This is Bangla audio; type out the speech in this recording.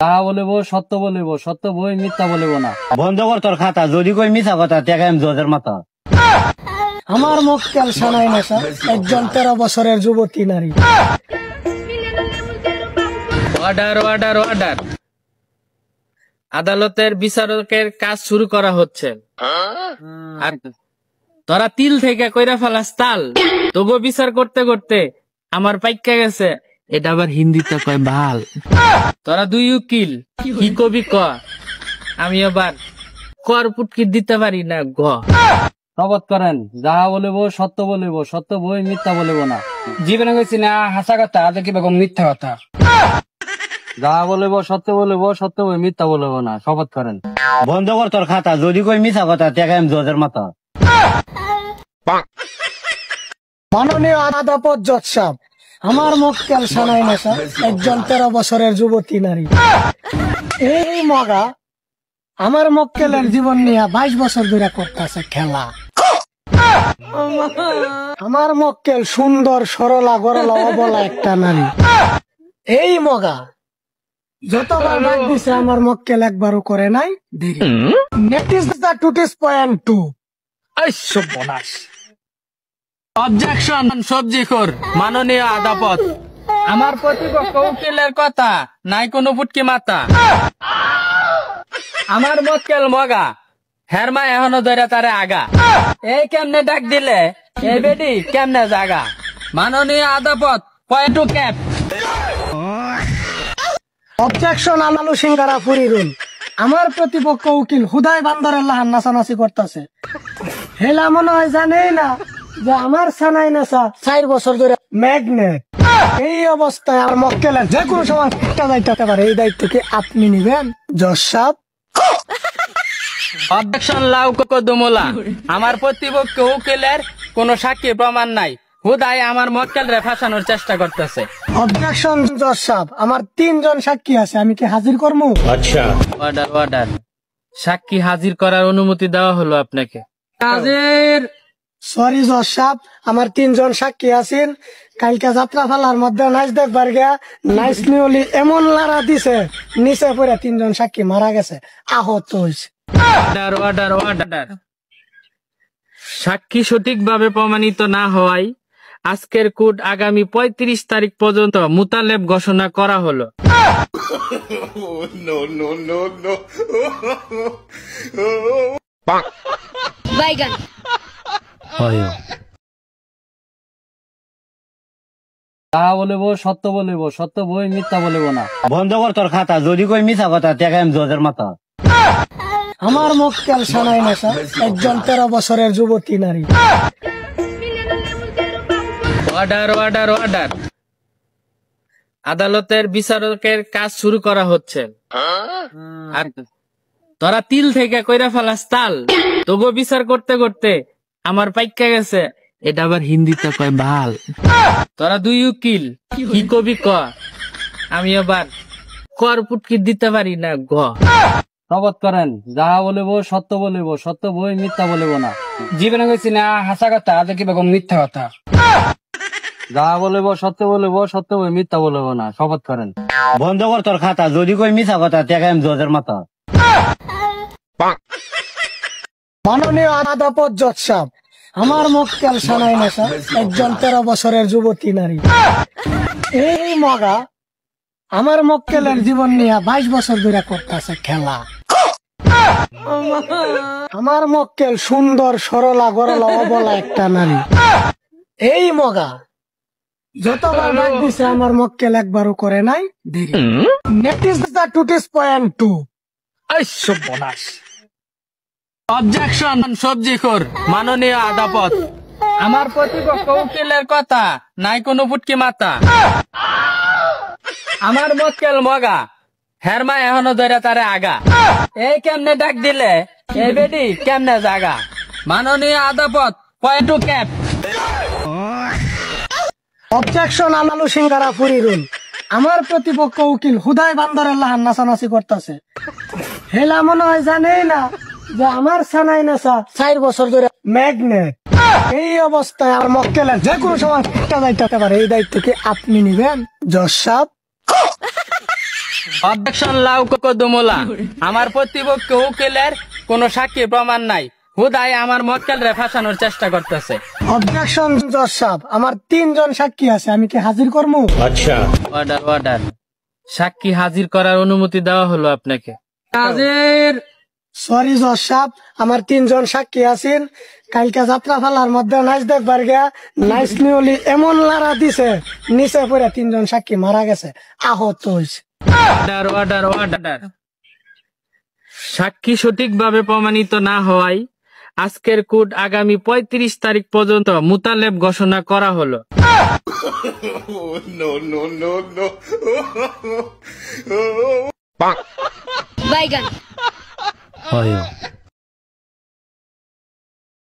যাহা বলিব সত্য বলিব, সত্য বই মিথ্যা বলিব না। বন্ধ কর তোর খাতা, যদি কই মিছা কথা টেকা আমি জজের মাথা। আমার মক্কেল সানাই নেশা, একজন 13 বছরের যুবতী নারী। Order order order. আদালতের বিচারকের কাজ শুরু করা হচ্ছে। আর তোরা তিল থেকে কইরা ফেলাস তাল, তবু বিচার করতে করতে আমার পাইকা গেছে। এটা আবার হিন্দিতে কয় ভাল। তোরা দুই উকিল কি কবি ক, আমি আবার কর পুটকি দিতে পারি না গ। শপথ করেন, যাহা বলিব সত্য বলিব, সত্য বই মিথ্যা বলিব না। জীবনে কইছি না হাসা কথা, আজ কি বেগম মিথ্যা কথা। যাহা বলিব সত্য বলিব, সত্য বই মিথ্যা বলিব না। শপথ করেন। বন্ধ কর তোর খাতা, যদি কই মিছা কথা টেকা আমি জজের মাথা। মাননীয় আদালত জজ সাহেব, আমার মক্কেল সানাই নেশা, একজন 13 বছরের যুবতী নারী। এই মগা আমার মক্কেলের জীবন নিয়ে 22 বছর ধরে করতেছে খেলা। আমার মক্কেল সুন্দর সরলা গরলা অবলা একটা নারী। এই মগা যতবার ডাক দিছে আমার মক্কেল একবারও করে নাই দেরি। নেটিস দা টুটিস পয়েন্ট 2। অবজেকশন সবজি খোর। মাননীয় আদালত, আমার প্রতিপক্ষ উকিলের কথা নাই কোনো ফুটকি মাথা। আমার মক্কেল মগা, হেরমা এখনো ধরে তারে আগা। এই কেমনে ডাক দিলে এই বেডি কেমনে জাগা। মাননীয় আদালত, পয়েন্ট টু ক্যাপ। অবজেকশন আনালু সিঙ্গারা ফুরি রুল। আমার প্রতিপক্ষ উকিল হুদাই বান্দরের লাহান নাচানাচি করতেছে। হেলা মনে হয় জানেই না যে আমার সানাই নেশা 4 বছর ধরে ম্যাগনেট। এই অবস্থায় আমার মক্কেলের যে কোনো সময় যাইতে পারে, এই দায়িত্ব কি আপনি নিবেন জজ সাহেব? অবজেকশন লাউ কোকোদুমোলা। আমার প্রতিপক্ষ উকিলের কোনো সাক্ষী প্রমাণ নাই, হুদাই আমার মক্কেল রে ফাঁসানোর চেষ্টা করতেছে। অবজেকশন জজ সাহেব, আমার 3 জন সাক্ষী আছে, আমি কি হাজির করবো? Order order. সাক্ষী হাজির করার অনুমতি দেওয়া হলো আপনাকে। হাজির। সরি জজ সাহেব, আমার 3 জন সাক্ষী আছেন। কালকে যাত্রা ফালার মধ্যে নাচ দেখবার গিয়া নাইস নিউলি এমন লারা দিছে, নিচে পড়ে 3 জন সাক্ষী মারা গেছে, আহত হয়েছে। Order order order. সাক্ষী সঠিকভাবে প্রমাণিত না হওয়ায় আজকের কোর্ট আগামী 35 তারিখ পর্যন্ত মুতালেব ঘোষণা করা হলো। বাইগান। যাহা বলিব সত্য বলিব, সত্য বই মিথ্যা বলিব না। বন্ধ কর তোর খাতা, যদি কই মিছা কথা টেকা আমি জজের মাথা। আমার মক্কেল সানাই নেশা, একজন 13 বছরের যুবতী নারী। Order order order. আদালতের বিচারকের কাজ শুরু করা হচ্ছে। আর তোরা তিল থেকে কইরা ফেলাস তাল, তবু বিচার করতে করতে আমার পাইকা গেছে। এটা আবার হিন্দিতে কয় ভাল। তোরা দুই উকিল কি কবি ক, আমি আবার কর পুটকি দিতে পারি না গ। শপথ করেন, যাহা বলিব সত্য বলিব, সত্য বই মিথ্যা বলিব না। জীবনে কইছি না হাসা কথা, আজ কি বেগম মিথ্যা কথা। যাহা বলিব সত্য বলিব, সত্য বই মিথ্যা বলিব না। শপথ করেন। বন্ধ কর তোর খাতা, যদি কই মিছা কথা টেকা আমি জজের মাথা। মাননীয় আদালত জজ সাহেব, আমার মক্কেল সানাই নেশা, একজন 13 বছরের যুবতী নারী। এই মগা আমার মক্কেলের জীবন নিয়ে 22 বছর ধরে করতেছে খেলা। আমার মক্কেল সুন্দর সরলা গরলা অবলা একটা নারী। এই মগা যতবার ডাক দিছে আমার মক্কেল একবারও করে নাই দেরি। নেটিস দা টুটিস পয়েন্ট 2। অবজেকশন সবজি খোর। মাননীয় আদালত, আমার প্রতিপক্ষ উকিলের কথা নাই কোনো ফুটকি মাথা। আমার মক্কেল মগা, হেরমা এখনো ধরে তারে আগা। এই কেমনে ডাক দিলে এই বেডি কেমনে জাগা। মাননীয় আদালত, পয়েন্ট টু ক্যাপ। অবজেকশন আনালু সিঙ্গারা ফুরি রুল। আমার প্রতিপক্ষ উকিল হুদাই বান্দরের লাহান নাচানাচি করতেছে। হেলা মনে হয় জানেই না যে আমার সানাই নেশা 4 বছর ধরে ম্যাগনেট। এই অবস্থায় আমার মক্কেলের যে কোনো সময় যাইতে পারে, এই দায়িত্ব কি আপনি নিবেন জজ সাহেব? অবজেকশন লাউ কোকোদমোলা। আমার প্রতিপক্ষ উকিলের কোনো সাক্ষী প্রমাণ নাই, হুদাই আমার মক্কেলরে ফাঁসানোর চেষ্টা করতেছে। অবজেকশন জজ সাহেব, আমার 3 জন সাক্ষী আছে, আমি কি হাজির করবো? Order order. সাক্ষী হাজির করার অনুমতি দেওয়া হলো আপনাকে। হাজির। সরি জজ সাহেব, আমার 3 জন সাক্ষী আছেন। কালকে যাত্রা ফালার মধ্যে নাচ দেখবার গিয়া নাইস নিউলি এমন লারা দিছে, নিচে পড়ে 3 জন সাক্ষী মারা গেছে, আহত হয়েছে। Order order order. সাক্ষী সঠিকভাবে প্রমাণিত না হওয়ায় আজকের কোর্ট আগামী 35 তারিখ পর্যন্ত মুতালেব ঘোষণা করা হলো। বাইগান। হয়